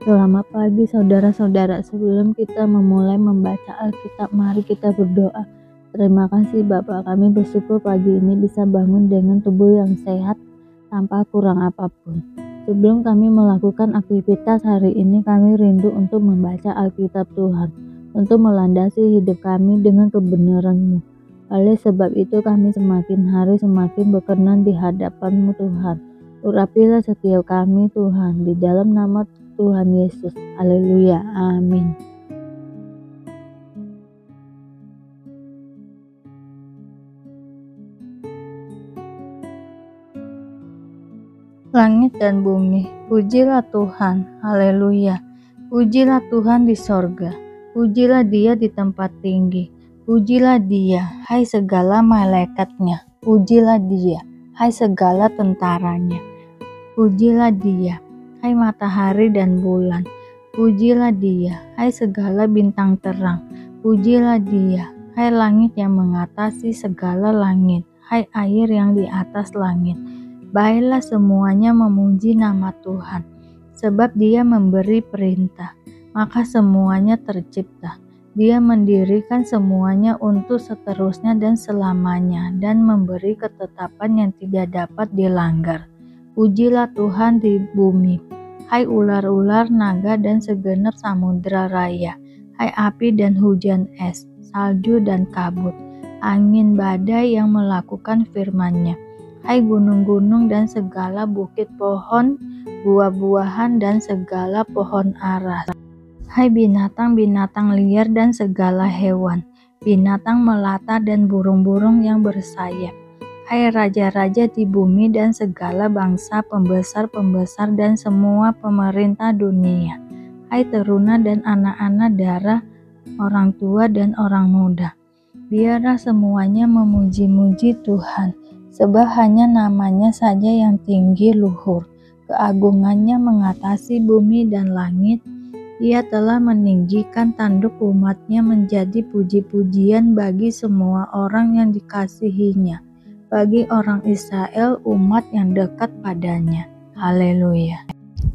Selamat pagi saudara-saudara, sebelum kita memulai membaca Alkitab, mari kita berdoa. Terima kasih Bapa, kami bersyukur pagi ini bisa bangun dengan tubuh yang sehat tanpa kurang apapun. Sebelum kami melakukan aktivitas hari ini, kami rindu untuk membaca Alkitab Tuhan, untuk melandasi hidup kami dengan kebenaran-Mu. Oleh sebab itu kami semakin hari semakin berkenan di hadapan-Mu Tuhan. Urapilah setiap kami Tuhan, di dalam nama Tuhan Yesus. Haleluya. Amin. Langit dan bumi, pujilah Tuhan. Haleluya. Pujilah Tuhan di sorga. Pujilah Dia di tempat tinggi. Pujilah Dia, hai segala malaikatnya. Pujilah Dia, hai segala tentaranya. Pujilah Dia, hai matahari dan bulan. Pujilah Dia, hai segala bintang terang. Pujilah Dia, hai langit yang mengatasi segala langit, hai air yang di atas langit. Baiklah semuanya memuji nama Tuhan, sebab Dia memberi perintah, maka semuanya tercipta. Dia mendirikan semuanya untuk seterusnya dan selamanya, dan memberi ketetapan yang tidak dapat dilanggar. Pujilah Tuhan di bumi, hai ular-ular, naga dan segenap samudera raya, hai api dan hujan es, salju dan kabut, angin badai yang melakukan firman-Nya, hai gunung-gunung dan segala bukit, pohon buah-buahan dan segala pohon ara, hai binatang-binatang liar dan segala hewan, binatang melata dan burung-burung yang bersayap, hai raja-raja di bumi dan segala bangsa, pembesar-pembesar dan semua pemerintah dunia, hai teruna dan anak-anak darah, orang tua dan orang muda. Biarlah semuanya memuji-muji Tuhan, sebab hanya namanya saja yang tinggi luhur. Keagungannya mengatasi bumi dan langit. Ia telah meninggikan tanduk umat-Nya menjadi puji-pujian bagi semua orang yang dikasihi-Nya, bagi orang Israel, umat yang dekat padanya. Haleluya.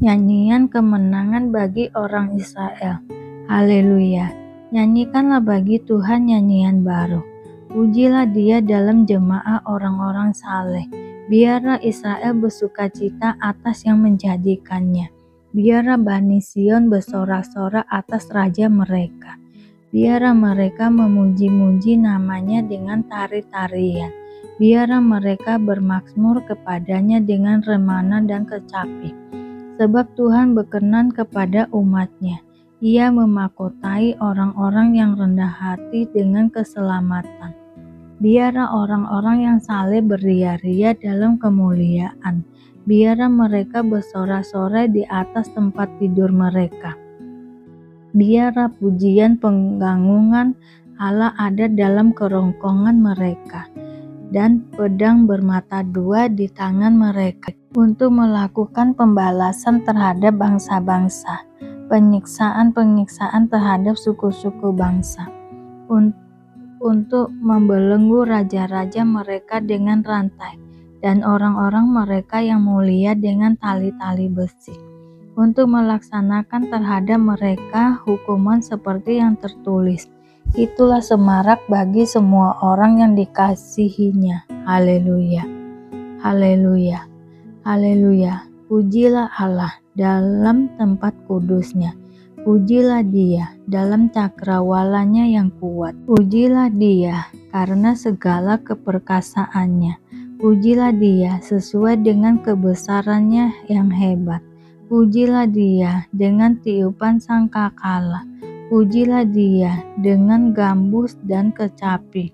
Nyanyian kemenangan bagi orang Israel. Haleluya. Nyanyikanlah bagi Tuhan nyanyian baru. Pujilah Dia dalam jemaah orang-orang saleh. Biarlah Israel bersukacita atas yang menjadikannya. Biarlah Bani Sion bersorak-sorak atas Raja mereka. Biarlah mereka memuji-muji namanya dengan tari-tarian. Biarlah mereka bermazmur kepadanya dengan remana dan kecapi. Sebab Tuhan berkenan kepada umat-Nya. Ia memahkotai orang-orang yang rendah hati dengan keselamatan. Biarlah orang-orang yang saleh beria-ria dalam kemuliaan. Biarlah mereka bersorak-sorai di atas tempat tidur mereka. Biarlah pujian pengganggungan Allah ada dalam kerongkongan mereka, dan pedang bermata dua di tangan mereka, untuk melakukan pembalasan terhadap bangsa-bangsa, penyiksaan-penyiksaan terhadap suku-suku bangsa, untuk membelenggu raja-raja mereka dengan rantai, dan orang-orang mereka yang mulia dengan tali-tali besi, untuk melaksanakan terhadap mereka hukuman seperti yang tertulis. Itulah semarak bagi semua orang yang dikasihi-Nya. Haleluya. Haleluya. Haleluya. Pujilah Allah dalam tempat kudus-Nya. Pujilah Dia dalam cakrawala-Nya yang kuat. Pujilah Dia karena segala keperkasaannya. Pujilah Dia sesuai dengan kebesaran-Nya yang hebat. Pujilah Dia dengan tiupan sangkakala. Pujilah Dia dengan gambus dan kecapi.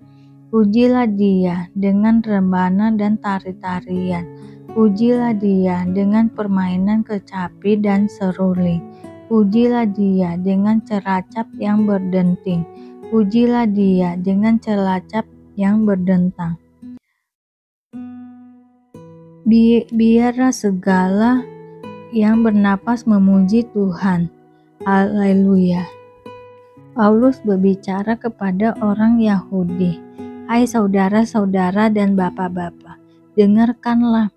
Pujilah Dia dengan rebana dan tari-tarian. Pujilah Dia dengan permainan kecapi dan seruling. Pujilah Dia dengan ceracap yang berdenting. Pujilah Dia dengan ceracap yang berdentang. Biarlah segala yang bernapas memuji Tuhan. Haleluya. Paulus berbicara kepada orang Yahudi. Hai saudara-saudara dan bapak-bapak, dengarkanlah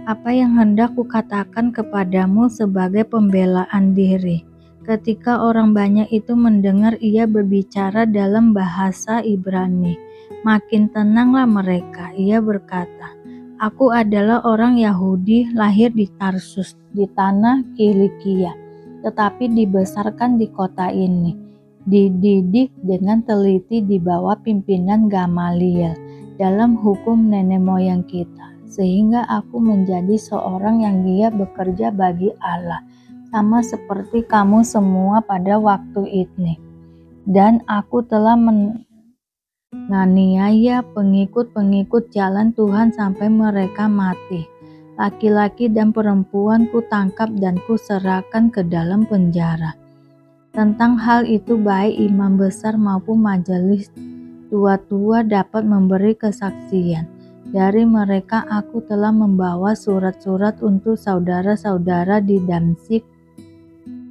apa yang hendak kukatakan kepadamu sebagai pembelaan diri. Ketika orang banyak itu mendengar ia berbicara dalam bahasa Ibrani, makin tenanglah mereka. Ia berkata, "Aku adalah orang Yahudi lahir di Tarsus, di tanah Kilikia, tetapi dibesarkan di kota ini, dididik dengan teliti di bawah pimpinan Gamaliel dalam hukum nenek moyang kita, sehingga aku menjadi seorang yang giat bekerja bagi Allah, sama seperti kamu semua pada waktu ini. Dan aku telah menganiaya pengikut-pengikut jalan Tuhan sampai mereka mati. Laki-laki dan perempuan ku tangkap dan ku serahkan ke dalam penjara. Tentang hal itu baik imam besar maupun majelis tua-tua dapat memberi kesaksian. Dari mereka aku telah membawa surat-surat untuk saudara-saudara di Damsyik,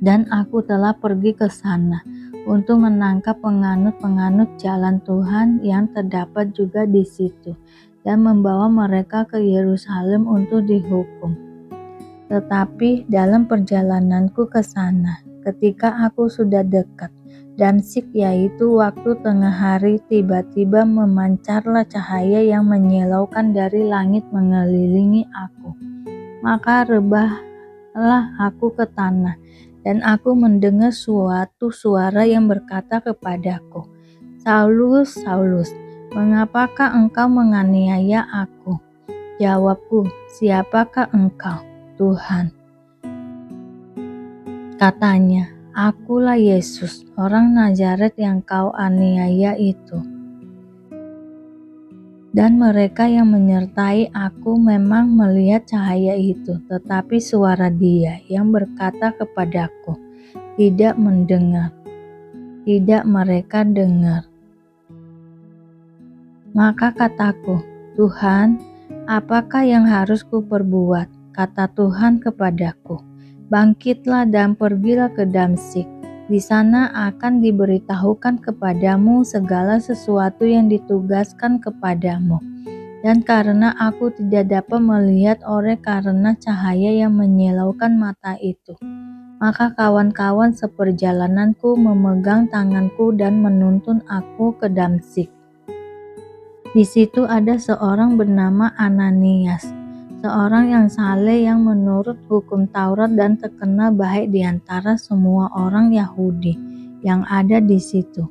dan aku telah pergi ke sana untuk menangkap penganut-penganut jalan Tuhan yang terdapat juga di situ, dan membawa mereka ke Yerusalem untuk dihukum. Tetapi dalam perjalananku ke sana, ketika aku sudah dekat Damsyik, yaitu waktu tengah hari, tiba-tiba memancarlah cahaya yang menyilaukan dari langit mengelilingi aku. Maka rebahlah aku ke tanah, dan aku mendengar suatu suara yang berkata kepadaku, "Saulus, Saulus, mengapakah engkau menganiaya aku?" Jawabku, "Siapakah engkau, Tuhan?" Katanya, "Akulah Yesus, orang Nazaret yang kau aniaya itu." Dan mereka yang menyertai aku memang melihat cahaya itu, tetapi suara Dia yang berkata kepadaku tidak mendengar, tidak mereka dengar. Maka kataku, "Tuhan, apakah yang harus kuperbuat?" Kata Tuhan kepadaku, "Bangkitlah dan pergilah ke Damsyik. Di sana akan diberitahukan kepadamu segala sesuatu yang ditugaskan kepadamu." Dan karena aku tidak dapat melihat oleh karena cahaya yang menyilaukan mata itu, maka kawan-kawan seperjalananku memegang tanganku dan menuntun aku ke Damsyik. Di situ ada seorang bernama Ananias, seorang yang saleh yang menurut hukum Taurat dan terkenal baik di antara semua orang Yahudi yang ada di situ.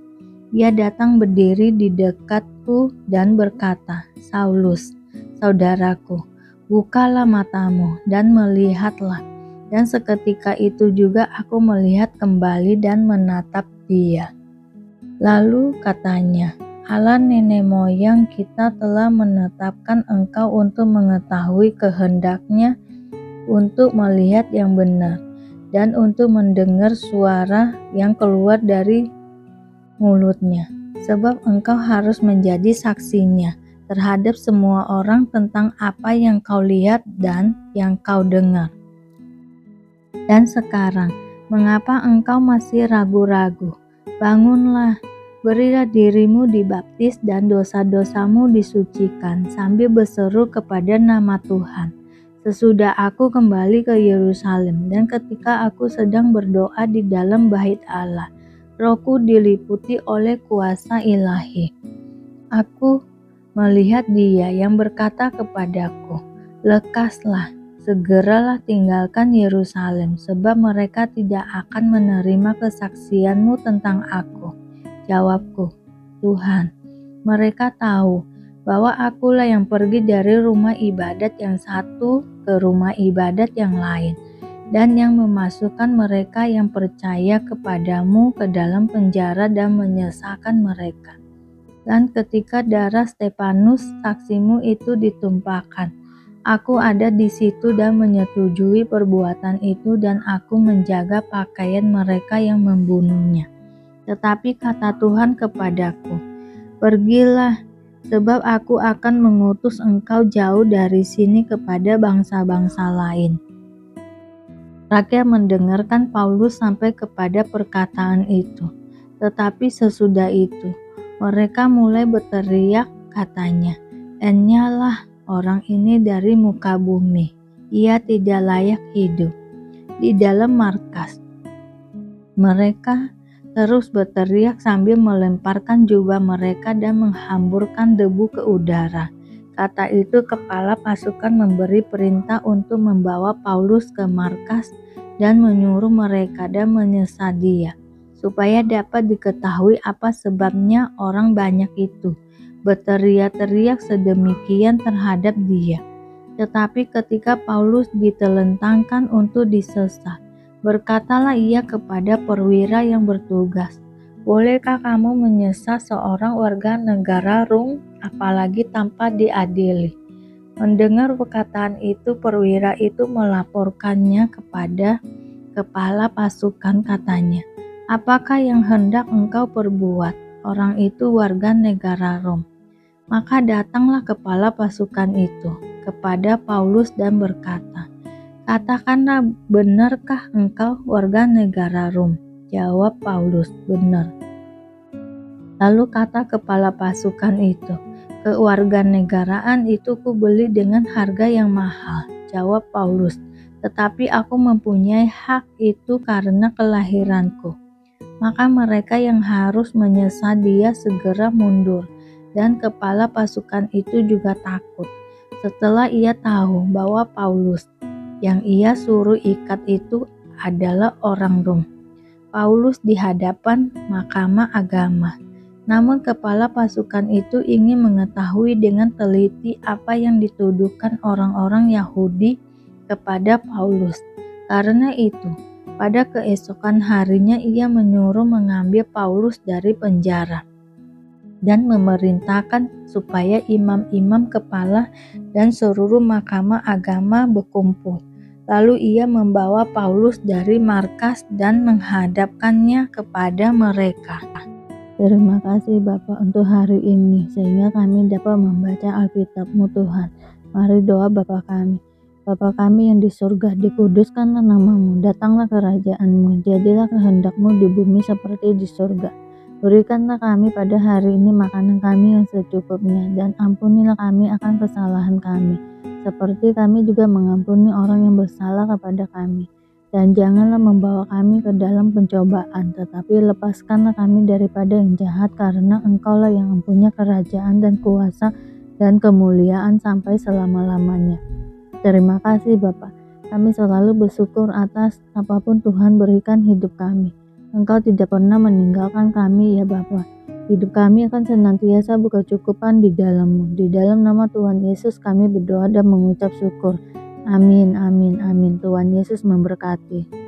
Ia datang berdiri di dekatku dan berkata, "Saulus, saudaraku, bukalah matamu dan melihatlah." Dan seketika itu juga aku melihat kembali dan menatap dia. Lalu katanya, "Allah nenek moyang kita telah menetapkan engkau untuk mengetahui kehendaknya, untuk melihat yang benar, dan untuk mendengar suara yang keluar dari mulutnya. Sebab engkau harus menjadi saksinya terhadap semua orang tentang apa yang kau lihat dan yang kau dengar. Dan sekarang, mengapa engkau masih ragu-ragu? Bangunlah, berilah dirimu dibaptis dan dosa-dosamu disucikan, sambil berseru kepada nama Tuhan." Sesudah aku kembali ke Yerusalem, dan ketika aku sedang berdoa di dalam bait Allah, rohku diliputi oleh kuasa ilahi. Aku melihat Dia yang berkata kepadaku, "Lekaslah, segeralah tinggalkan Yerusalem, sebab mereka tidak akan menerima kesaksianmu tentang aku." Jawabku, "Tuhan, mereka tahu bahwa akulah yang pergi dari rumah ibadat yang satu ke rumah ibadat yang lain, dan yang memasukkan mereka yang percaya kepadamu ke dalam penjara dan menyesalkan mereka. Dan ketika darah Stefanus saksimu itu ditumpahkan, aku ada di situ dan menyetujui perbuatan itu, dan aku menjaga pakaian mereka yang membunuhnya. Tetapi kata Tuhan kepadaku, "Pergilah, sebab aku akan mengutus engkau jauh dari sini kepada bangsa-bangsa lain." Rakyat mendengarkan Paulus sampai kepada perkataan itu. Tetapi sesudah itu, mereka mulai berteriak, katanya, "Enyalah orang ini dari muka bumi. Ia tidak layak hidup." Di dalam markas, Mereka terus berteriak sambil melemparkan jubah mereka dan menghamburkan debu ke udara. Kata itu kepala pasukan memberi perintah untuk membawa Paulus ke markas dan menyuruh mereka dan menyesat dia, supaya dapat diketahui apa sebabnya orang banyak itu berteriak-teriak sedemikian terhadap dia. Tetapi ketika Paulus ditelentangkan untuk disesat, berkatalah ia kepada perwira yang bertugas, "Bolehkah kamu menyesat seorang warga negara Rom, apalagi tanpa diadili?" Mendengar perkataan itu, perwira itu melaporkannya kepada kepala pasukan, katanya, "Apakah yang hendak engkau perbuat? Orang itu warga negara Rom." Maka datanglah kepala pasukan itu kepada Paulus dan berkata, "Katakanlah, benarkah engkau warga negara Rom?" Jawab Paulus, "Benar." Lalu kata kepala pasukan itu, "Kewarganegaraan itu kubeli dengan harga yang mahal." Jawab Paulus, "Tetapi aku mempunyai hak itu karena kelahiranku." Maka mereka yang harus menyesat dia segera mundur, dan kepala pasukan itu juga takut setelah ia tahu bahwa Paulus yang ia suruh ikat itu adalah orang Rom. Paulus di hadapan mahkamah agama. Namun kepala pasukan itu ingin mengetahui dengan teliti apa yang dituduhkan orang-orang Yahudi kepada Paulus. Karena itu, pada keesokan harinya ia menyuruh mengambil Paulus dari penjara dan memerintahkan supaya imam-imam kepala dan seluruh mahkamah agama berkumpul. Lalu ia membawa Paulus dari markas dan menghadapkannya kepada mereka. Terima kasih Bapa untuk hari ini, sehingga kami dapat membaca Alkitab-Mu Tuhan. Mari doa Bapa kami. Bapa kami yang di surga, dikuduskanlah nama-Mu, datanglah kerajaan-Mu, jadilah kehendak-Mu di bumi seperti di surga. Berikanlah kami pada hari ini makanan kami yang secukupnya, dan ampunilah kami akan kesalahan kami, seperti kami juga mengampuni orang yang bersalah kepada kami. Dan janganlah membawa kami ke dalam pencobaan, tetapi lepaskanlah kami daripada yang jahat, karena Engkaulah yang mempunyai kerajaan dan kuasa dan kemuliaan sampai selama-lamanya. Terima kasih Bapa. Kami selalu bersyukur atas apapun Tuhan berikan hidup kami. Engkau tidak pernah meninggalkan kami ya Bapa. Hidup kami akan senantiasa berkecukupan di dalam-Mu. Di dalam nama Tuhan Yesus kami berdoa dan mengucap syukur. Amin, amin, amin. Tuhan Yesus memberkati.